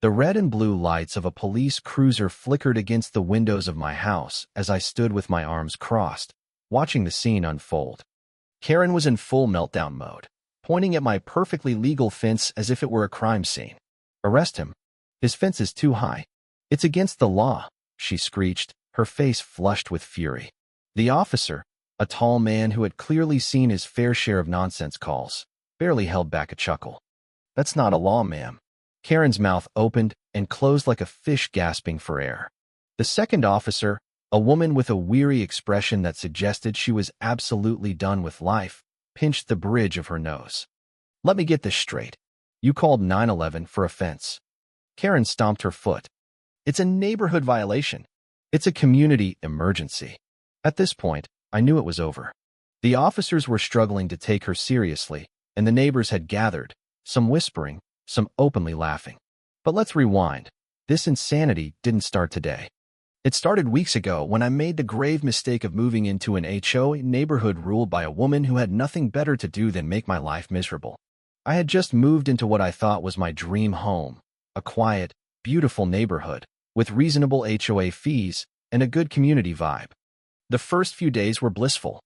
The red and blue lights of a police cruiser flickered against the windows of my house as I stood with my arms crossed, watching the scene unfold. Karen was in full meltdown mode, pointing at my perfectly legal fence as if it were a crime scene. "Arrest him. His fence is too high. It's against the law," she screeched, her face flushed with fury. The officer, a tall man who had clearly seen his fair share of nonsense calls, barely held back a chuckle. "That's not a law, ma'am." Karen's mouth opened and closed like a fish gasping for air. The second officer, a woman with a weary expression that suggested she was absolutely done with life, pinched the bridge of her nose. "Let me get this straight. You called 911 for a fence." Karen stomped her foot. "It's a neighborhood violation. It's a community emergency." At this point, I knew it was over. The officers were struggling to take her seriously, and the neighbors had gathered, some whispering, some openly laughing. But let's rewind. This insanity didn't start today. It started weeks ago when I made the grave mistake of moving into an HOA neighborhood ruled by a woman who had nothing better to do than make my life miserable. I had just moved into what I thought was my dream home, a quiet, beautiful neighborhood, with reasonable HOA fees and a good community vibe. The first few days were blissful.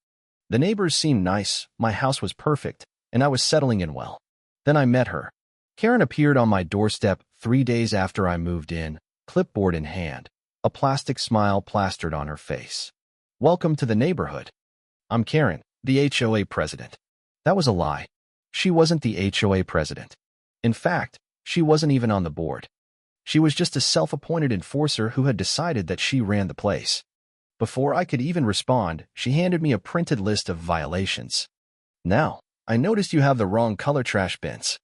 The neighbors seemed nice, my house was perfect, and I was settling in well. Then I met her. Karen appeared on my doorstep 3 days after I moved in, clipboard in hand, a plastic smile plastered on her face. "Welcome to the neighborhood. I'm Karen, the HOA president." That was a lie. She wasn't the HOA president. In fact, she wasn't even on the board. She was just a self-appointed enforcer who had decided that she ran the place. Before I could even respond, she handed me a printed list of violations. "Now, I noticed you have the wrong color trash bins.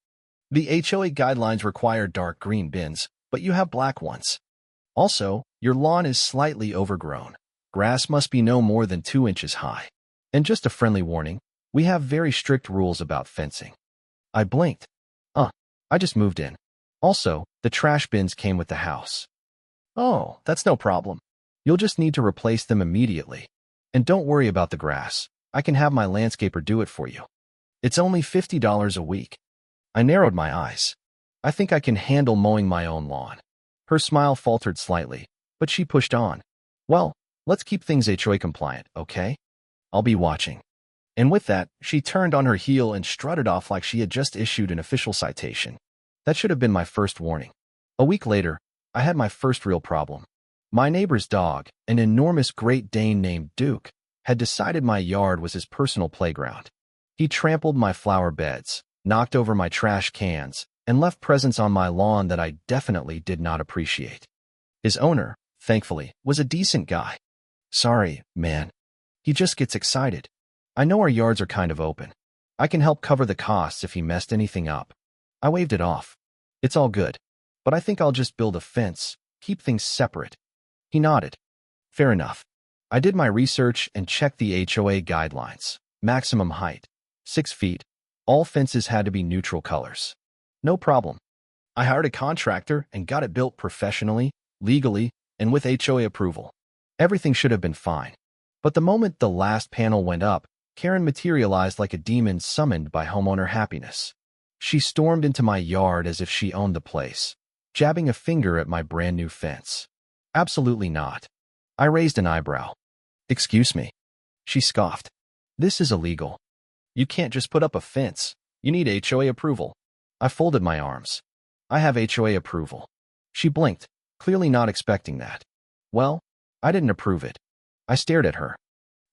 The HOA guidelines require dark green bins, but you have black ones. Also, your lawn is slightly overgrown. Grass must be no more than 2 inches high. And just a friendly warning, we have very strict rules about fencing." I blinked. I just moved in. Also, the trash bins came with the house. "Oh, that's no problem. You'll just need to replace them immediately. And don't worry about the grass. I can have my landscaper do it for you. It's only $50 a week." I narrowed my eyes. "I think I can handle mowing my own lawn." Her smile faltered slightly, but she pushed on. "Well, let's keep things HOA compliant, okay? I'll be watching." And with that, she turned on her heel and strutted off like she had just issued an official citation. That should have been my first warning. A week later, I had my first real problem. My neighbor's dog, an enormous Great Dane named Duke, had decided my yard was his personal playground. He trampled my flower beds, knocked over my trash cans, and left presents on my lawn that I definitely did not appreciate. His owner, thankfully, was a decent guy. "Sorry, man. He just gets excited. I know our yards are kind of open. I can help cover the costs if he messed anything up." I waved it off. "It's all good. But I think I'll just build a fence, keep things separate." He nodded. "Fair enough." I did my research and checked the HOA guidelines. Maximum height, 6 feet. All fences had to be neutral colors. No problem. I hired a contractor and got it built professionally, legally, and with HOA approval. Everything should have been fine. But the moment the last panel went up, Karen materialized like a demon summoned by homeowner happiness. She stormed into my yard as if she owned the place, jabbing a finger at my brand new fence. "Absolutely not." I raised an eyebrow. "Excuse me." She scoffed. "This is illegal. You can't just put up a fence. You need HOA approval." I folded my arms. "I have HOA approval." She blinked, clearly not expecting that. "Well, I didn't approve it." I stared at her.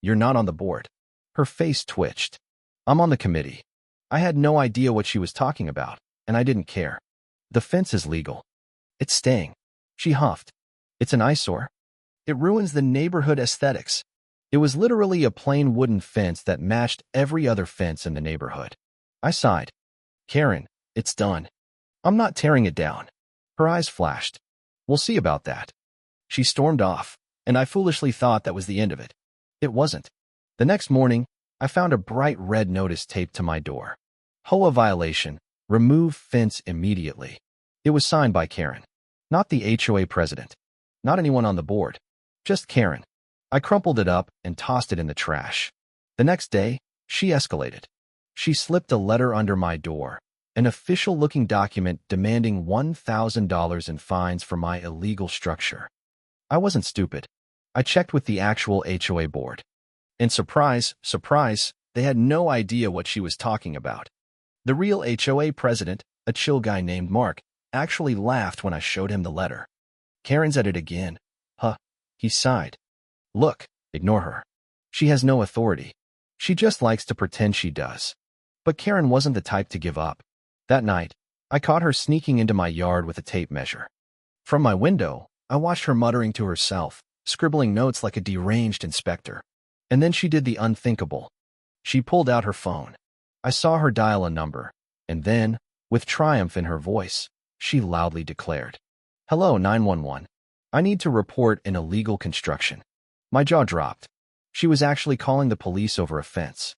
"You're not on the board." Her face twitched. "I'm on the committee." I had no idea what she was talking about, and I didn't care. "The fence is legal." "It's staying." She huffed. "It's an eyesore. It ruins the neighborhood aesthetics." It was literally a plain wooden fence that matched every other fence in the neighborhood. I sighed. "Karen, it's done. I'm not tearing it down." Her eyes flashed. "We'll see about that." She stormed off, and I foolishly thought that was the end of it. It wasn't. The next morning, I found a bright red notice taped to my door. HOA violation. Remove fence immediately. It was signed by Karen. Not the HOA president. Not anyone on the board. Just Karen. I crumpled it up and tossed it in the trash. The next day, she escalated. She slipped a letter under my door, an official-looking document demanding $1,000 in fines for my illegal structure. I wasn't stupid. I checked with the actual HOA board. And surprise, surprise, they had no idea what she was talking about. The real HOA president, a chill guy named Mark, actually laughed when I showed him the letter. "Karen's at it again." "Huh," he sighed. "Look, ignore her. She has no authority. She just likes to pretend she does." But Karen wasn't the type to give up. That night, I caught her sneaking into my yard with a tape measure. From my window, I watched her muttering to herself, scribbling notes like a deranged inspector. And then she did the unthinkable. She pulled out her phone. I saw her dial a number, and then, with triumph in her voice, she loudly declared, "Hello, 911. I need to report an illegal construction." My jaw dropped. She was actually calling the police over a fence.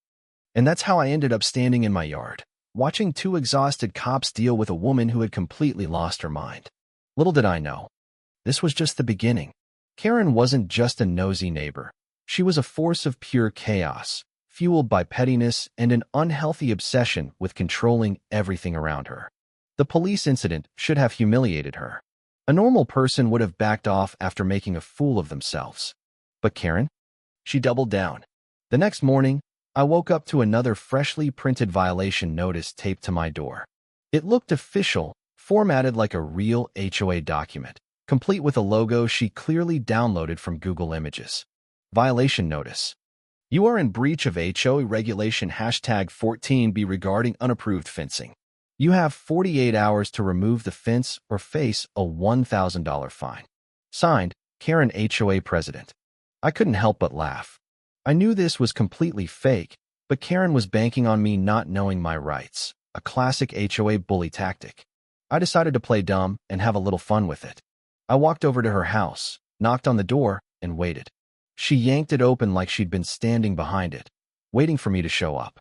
And that's how I ended up standing in my yard, watching two exhausted cops deal with a woman who had completely lost her mind. Little did I know, this was just the beginning. Karen wasn't just a nosy neighbor. She was a force of pure chaos, fueled by pettiness and an unhealthy obsession with controlling everything around her. The police incident should have humiliated her. A normal person would have backed off after making a fool of themselves. But Karen? She doubled down. The next morning, I woke up to another freshly printed violation notice taped to my door. It looked official, formatted like a real HOA document, complete with a logo she clearly downloaded from Google Images. Violation notice. You are in breach of HOA regulation #14B regarding unapproved fencing. You have 48 hours to remove the fence or face a $1,000 fine. Signed, Karen, HOA President. I couldn't help but laugh. I knew this was completely fake, but Karen was banking on me not knowing my rights, a classic HOA bully tactic. I decided to play dumb and have a little fun with it. I walked over to her house, knocked on the door, and waited. She yanked it open like she'd been standing behind it, waiting for me to show up.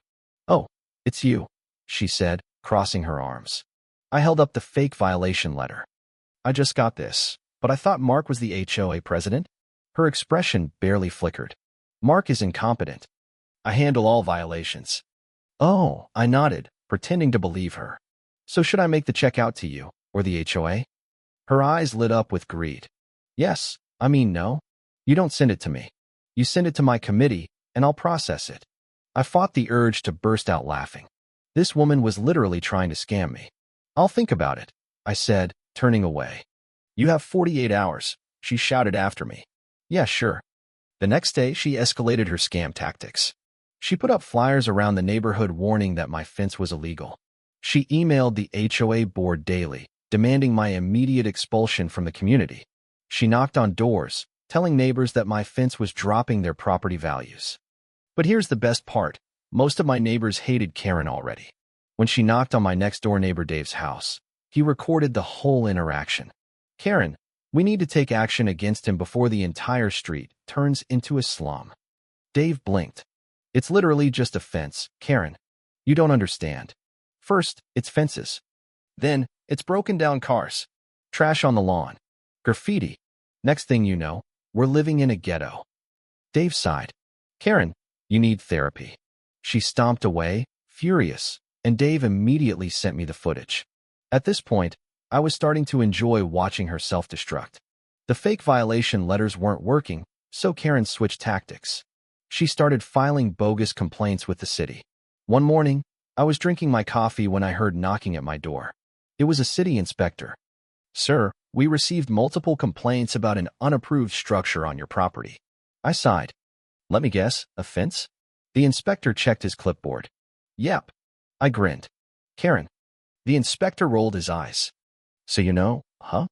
"Oh, it's you," she said, crossing her arms. I held up the fake violation letter. "I just got this, but I thought Mark was the HOA president." Her expression barely flickered. "Mark is incompetent. I handle all violations." "Oh," I nodded, pretending to believe her. "So should I make the check out to you, or the HOA? Her eyes lit up with greed. "Yes, I mean no. You don't send it to me. You send it to my committee, and I'll process it." I fought the urge to burst out laughing. This woman was literally trying to scam me. "I'll think about it," I said, turning away. "You have 48 hours, she shouted after me. "Yeah, sure." The next day, she escalated her scam tactics. She put up flyers around the neighborhood warning that my fence was illegal. She emailed the HOA board daily, demanding my immediate expulsion from the community. She knocked on doors, telling neighbors that my fence was dropping their property values. But here's the best part. Most of my neighbors hated Karen already. When she knocked on my next-door neighbor Dave's house, he recorded the whole interaction. "Karen, we need to take action against him before the entire street turns into a slum." Dave blinked. "It's literally just a fence, Karen. You don't understand. First, it's fences. Then, it's broken down cars. Trash on the lawn. Graffiti. Next thing you know, we're living in a ghetto." Dave sighed. "Karen, you need therapy." She stomped away, furious, and Dave immediately sent me the footage. At this point, I was starting to enjoy watching her self-destruct. The fake violation letters weren't working, so Karen switched tactics. She started filing bogus complaints with the city. One morning, I was drinking my coffee when I heard knocking at my door. It was a city inspector. "Sir, we received multiple complaints about an unapproved structure on your property." I sighed. "Let me guess, a fence?" The inspector checked his clipboard. "Yep." I grinned. "Karen." The inspector rolled his eyes. "So you know, huh?"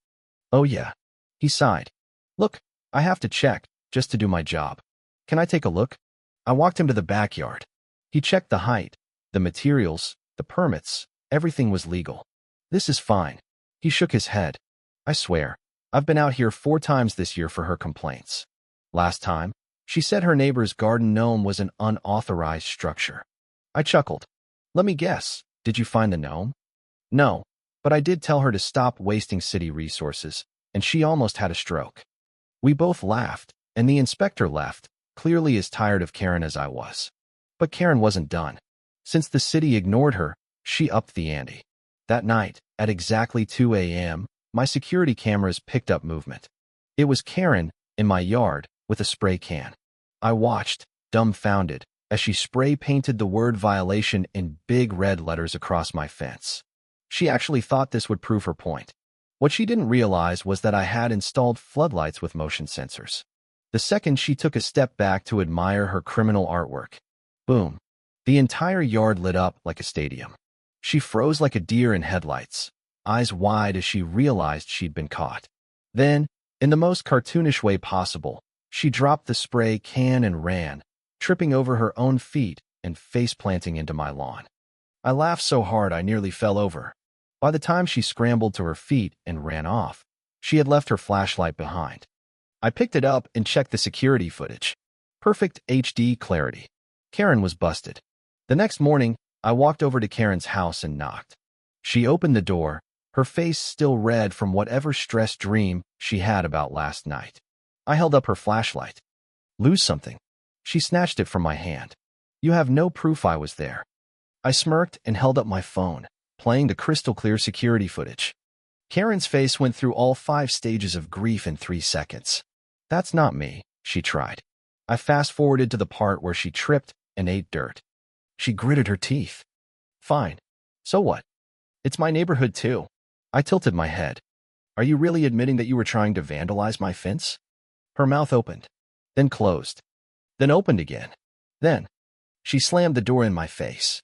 "Oh yeah." He sighed. "Look, I have to check, just to do my job. Can I take a look?" I walked him to the backyard. He checked the height, the materials, the permits. Everything was legal. "This is fine." He shook his head. "I swear, I've been out here 4 times this year for her complaints. Last time, she said her neighbor's garden gnome was an unauthorized structure." I chuckled. "Let me guess, did you find the gnome?" "No, but I did tell her to stop wasting city resources, and she almost had a stroke." We both laughed, and the inspector left, clearly as tired of Karen as I was. But Karen wasn't done. Since the city ignored her, she upped the ante. That night, at exactly 2 a.m., my security cameras picked up movement. It was Karen, in my yard, with a spray can. I watched, dumbfounded, as she spray-painted the word violation in big red letters across my fence. She actually thought this would prove her point. What she didn't realize was that I had installed floodlights with motion sensors. The second she took a step back to admire her criminal artwork, boom, the entire yard lit up like a stadium. She froze like a deer in headlights, eyes wide as she realized she'd been caught. Then, in the most cartoonish way possible, she dropped the spray can and ran, tripping over her own feet and face-planting into my lawn. I laughed so hard I nearly fell over. By the time she scrambled to her feet and ran off, she had left her flashlight behind. I picked it up and checked the security footage. Perfect HD clarity. Karen was busted. The next morning, I walked over to Karen's house and knocked. She opened the door, her face still red from whatever stress dream she had about last night. I held up her flashlight. Lose something. She snatched it from my hand. You have no proof I was there. I smirked and held up my phone, playing the crystal-clear security footage. Karen's face went through all 5 stages of grief in 3 seconds. That's not me, she tried. I fast-forwarded to the part where she tripped and ate dirt. She gritted her teeth. Fine. So what? It's my neighborhood too. I tilted my head. Are you really admitting that you were trying to vandalize my fence? Her mouth opened, then closed, then opened again. Then, she slammed the door in my face.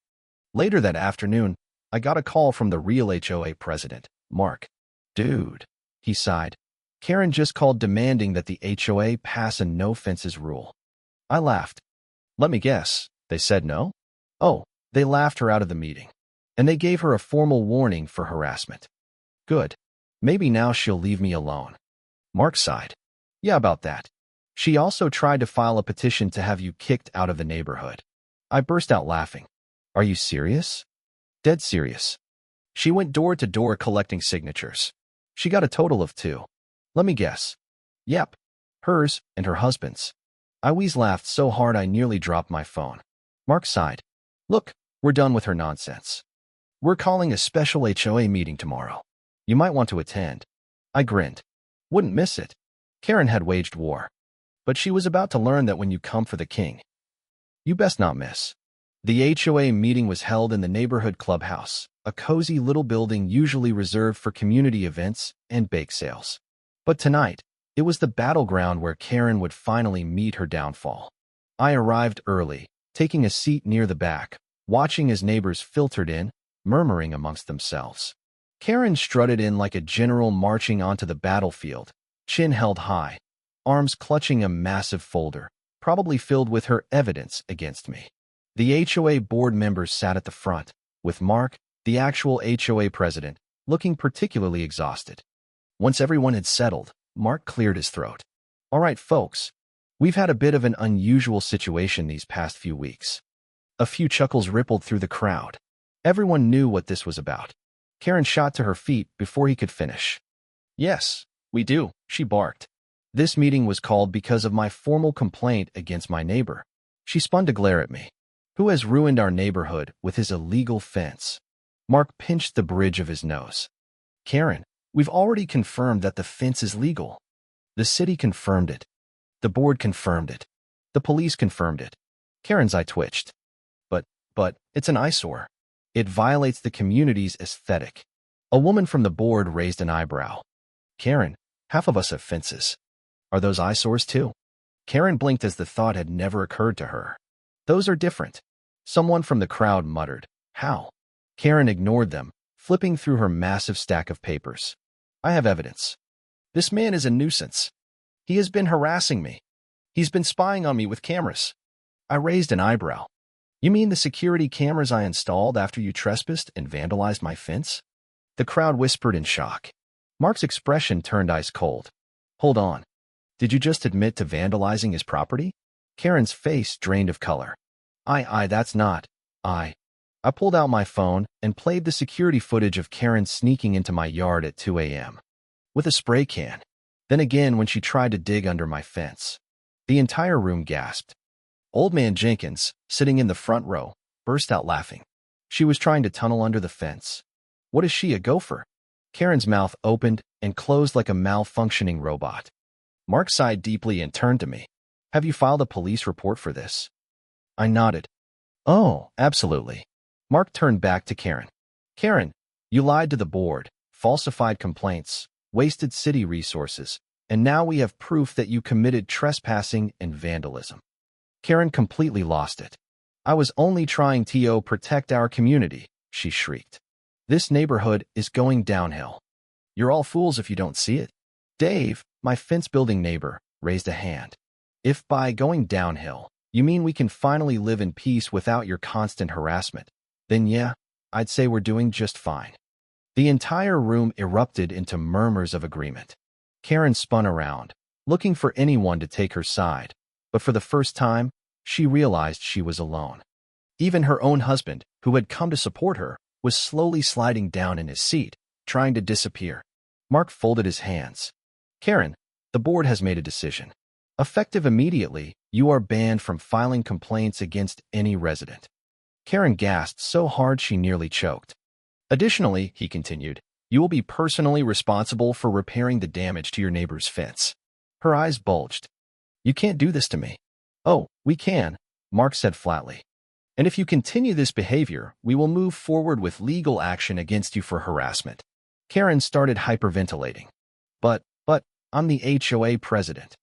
Later that afternoon, I got a call from the real HOA president, Mark. Dude, he sighed. Karen just called demanding that the HOA pass a no fences rule. I laughed. Let me guess, they said no? Oh, they laughed her out of the meeting. And they gave her a formal warning for harassment. Good. Maybe now she'll leave me alone. Mark sighed. Yeah, about that. She also tried to file a petition to have you kicked out of the neighborhood. I burst out laughing. Are you serious? Dead serious. She went door to door collecting signatures. She got a total of 2. Let me guess. Yep. Hers and her husband's. I laughed so hard I nearly dropped my phone. Mark sighed. Look, we're done with her nonsense. We're calling a special HOA meeting tomorrow. You might want to attend. I grinned. Wouldn't miss it. Karen had waged war. But she was about to learn that when you come for the king, you best not miss. The HOA meeting was held in the neighborhood clubhouse, a cozy little building usually reserved for community events and bake sales. But tonight, it was the battleground where Karen would finally meet her downfall. I arrived early, taking a seat near the back, watching as neighbors filtered in, murmuring amongst themselves. Karen strutted in like a general marching onto the battlefield, chin held high, arms clutching a massive folder, probably filled with her evidence against me. The HOA board members sat at the front, with Mark, the actual HOA president, looking particularly exhausted. Once everyone had settled, Mark cleared his throat. All right, folks, we've had a bit of an unusual situation these past few weeks. A few chuckles rippled through the crowd. Everyone knew what this was about. Karen shot to her feet before he could finish. Yes, we do, she barked. This meeting was called because of my formal complaint against my neighbor. She spun to glare at me. Who has ruined our neighborhood with his illegal fence? Mark pinched the bridge of his nose. Karen, we've already confirmed that the fence is legal. The city confirmed it. The board confirmed it. The police confirmed it. Karen's eye twitched. But, it's an eyesore. It violates the community's aesthetic. A woman from the board raised an eyebrow. Karen, half of us have fences. Are those eyesores too? Karen blinked as the thought had never occurred to her. Those are different. Someone from the crowd muttered. How? Karen ignored them, flipping through her massive stack of papers. I have evidence. This man is a nuisance. He has been harassing me. He's been spying on me with cameras. I raised an eyebrow. You mean the security cameras I installed after you trespassed and vandalized my fence? The crowd whispered in shock. Mark's expression turned ice cold. Hold on. Did you just admit to vandalizing his property? Karen's face drained of color. That's not. I pulled out my phone and played the security footage of Karen sneaking into my yard at 2 a.m. with a spray can. Then again when she tried to dig under my fence. The entire room gasped. Old Man Jenkins, sitting in the front row, burst out laughing. She was trying to tunnel under the fence. What is she, a gopher? Karen's mouth opened and closed like a malfunctioning robot. Mark sighed deeply and turned to me. Have you filed a police report for this? I nodded. Oh, absolutely. Mark turned back to Karen. Karen, you lied to the board, falsified complaints, wasted city resources, and now we have proof that you committed trespassing and vandalism. Karen completely lost it. I was only trying to protect our community, she shrieked. This neighborhood is going downhill. You're all fools if you don't see it. Dave, my fence-building neighbor, raised a hand. If by going downhill, you mean we can finally live in peace without your constant harassment, then yeah, I'd say we're doing just fine. The entire room erupted into murmurs of agreement. Karen spun around, looking for anyone to take her side, but for the first time, she realized she was alone. Even her own husband, who had come to support her, was slowly sliding down in his seat, trying to disappear. Mark folded his hands. Karen, the board has made a decision. Effective immediately, you are banned from filing complaints against any resident. Karen gasped so hard she nearly choked. Additionally, he continued, you will be personally responsible for repairing the damage to your neighbor's fence. Her eyes bulged. You can't do this to me. Oh, we can, Mark said flatly. And if you continue this behavior, we will move forward with legal action against you for harassment. Karen started hyperventilating. But, I'm the HOA president.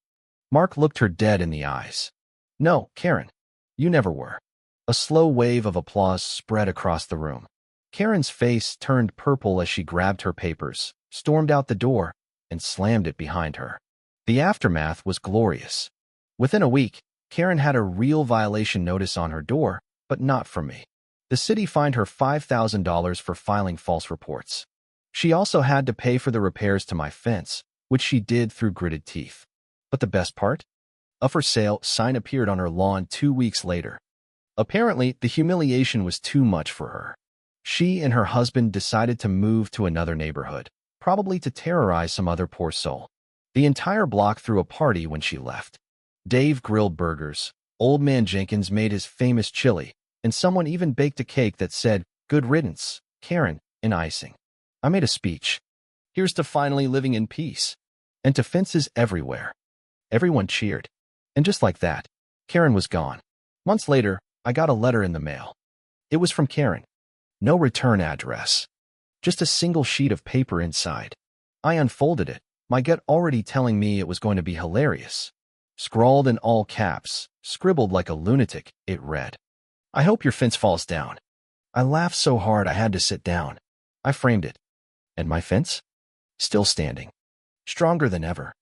Mark looked her dead in the eyes. No, Karen, you never were. A slow wave of applause spread across the room. Karen's face turned purple as she grabbed her papers, stormed out the door, and slammed it behind her. The aftermath was glorious. Within a week, Karen had a real violation notice on her door, but not from me. The city fined her $5,000 for filing false reports. She also had to pay for the repairs to my fence, which she did through gritted teeth. But the best part? A for sale sign appeared on her lawn 2 weeks later. Apparently, the humiliation was too much for her. She and her husband decided to move to another neighborhood, probably to terrorize some other poor soul. The entire block threw a party when she left. Dave grilled burgers, Old Man Jenkins made his famous chili, and someone even baked a cake that said, "Good riddance, Karen," in icing. I made a speech. Here's to finally living in peace. And to fences everywhere. Everyone cheered. And just like that, Karen was gone. Months later, I got a letter in the mail. It was from Karen. No return address. Just a single sheet of paper inside. I unfolded it, my gut already telling me it was going to be hilarious. Scrawled in all caps, scribbled like a lunatic, it read, "I hope your fence falls down." I laughed so hard I had to sit down. I framed it. And my fence? Still standing. Stronger than ever.